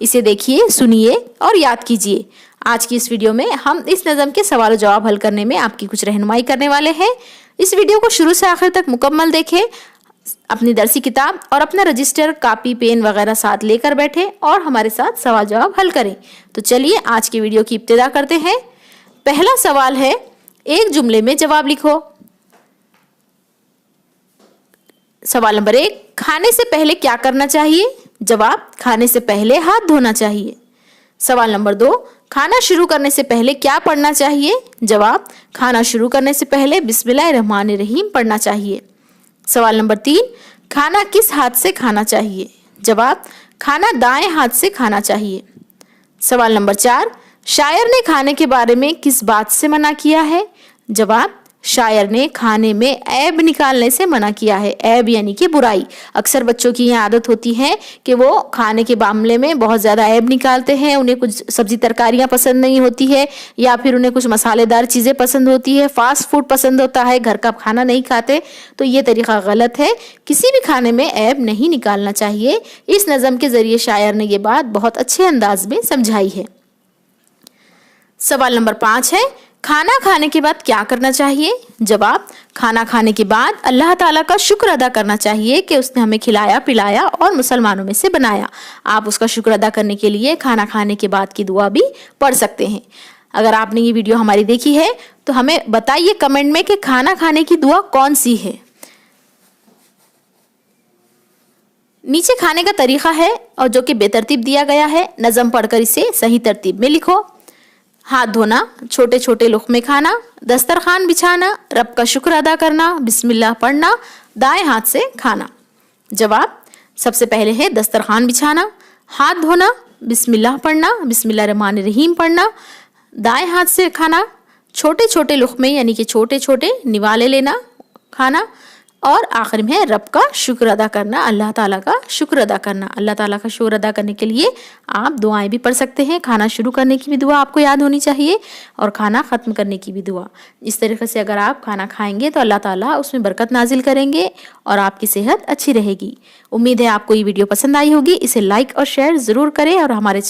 इसे देखिए, सुनिए और याद कीजिए। आज की इस वीडियो में हम इस नज़म के सवाल जवाब हल करने में आपकी कुछ रहनुमाई करने वाले हैं। इस वीडियो को शुरू से आखिर तक मुकम्मल देखें। अपनी दरसी किताब और अपना रजिस्टर, कापी, पेन वगैरह साथ लेकर बैठे और हमारे साथ सवाल जवाब हल करें। तो चलिए आज की वीडियो की इब्तिदा करते हैं। पहला सवाल है, एक जुमले में जवाब लिखो। सवाल नंबर 1, खाने से पहले क्या करना चाहिए? जवाब, खाने से पहले हाथ धोना चाहिए। सवाल नंबर 2, खाना शुरू करने से पहले क्या पढ़ना चाहिए? जवाब, खाना शुरू करने से पहले बिस्मिल्लाहिर्रहमानिर्रहीम पढ़ना चाहिए। सवाल नंबर 3, खाना किस हाथ से खाना चाहिए? जवाब, खाना दाएं हाथ से खाना चाहिए। सवाल नंबर 4, शायर ने खाने के बारे में किस बात से मना किया है? जवाब, शायर ने खाने में ऐब निकालने से मना किया है। ऐब यानी कि बुराई। अक्सर बच्चों की यह आदत होती है कि वो खाने के मामले में बहुत ज़्यादा ऐब निकालते हैं। उन्हें कुछ सब्जी तरकारियां पसंद नहीं होती है, या फिर उन्हें कुछ मसालेदार चीज़ें पसंद होती है, फास्ट फूड पसंद होता है, घर का खाना नहीं खाते। तो ये तरीका गलत है। किसी भी खाने में ऐब नहीं निकालना चाहिए। इस नज़म के ज़रिए शायर ने ये बात बहुत अच्छे अंदाज में समझाई है। सवाल नंबर 5 है, खाना खाने के बाद क्या करना चाहिए? जवाब, खाना खाने के बाद अल्लाह ताला का शुक्र अदा करना चाहिए कि उसने हमें खिलाया पिलाया और मुसलमानों में से बनाया। आप उसका शुक्र अदा करने के लिए खाना खाने के बाद की दुआ भी पढ़ सकते हैं। अगर आपने ये वीडियो हमारी देखी है तो हमें बताइए कमेंट में कि खाना खाने की दुआ कौन सी है। नीचे खाने का तरीका है और जो कि बेतरतीब दिया गया है। नज़म पढ़कर इसे सही तरतीब में लिखो। हाथ धोना, छोटे छोटे लुक़मे खाना, दस्तरखान बिछाना, रब का शुक्र अदा करना, बिस्मिल्लाह पढ़ना, दाएं हाथ से खाना। जवाब, सबसे पहले है दस्तरखान बिछाना, हाथ धोना, बिस्मिल्लाह पढ़ना, बिस्मिल्लाहिर्रहमानिर्रहीम पढ़ना, दाएं हाथ से खाना, छोटे छोटे लुक़मे यानी कि छोटे छोटे निवाले लेना खाना, और आखिर में है रब का शुक्र अदा करना, अल्लाह ताला का शुक्र अदा करना। अल्लाह ताला का शुक्र अदा करने के लिए आप दुआएं भी पढ़ सकते हैं। खाना शुरू करने की भी दुआ आपको याद होनी चाहिए और खाना ख़त्म करने की भी दुआ। इस तरीके से अगर आप खाना खाएंगे तो अल्लाह ताला उसमें बरकत नाजिल करेंगे और आपकी सेहत अच्छी रहेगी। उम्मीद है आपको ये वीडियो पसंद आई होगी। इसे लाइक और शेयर ज़रूर करें और हमारे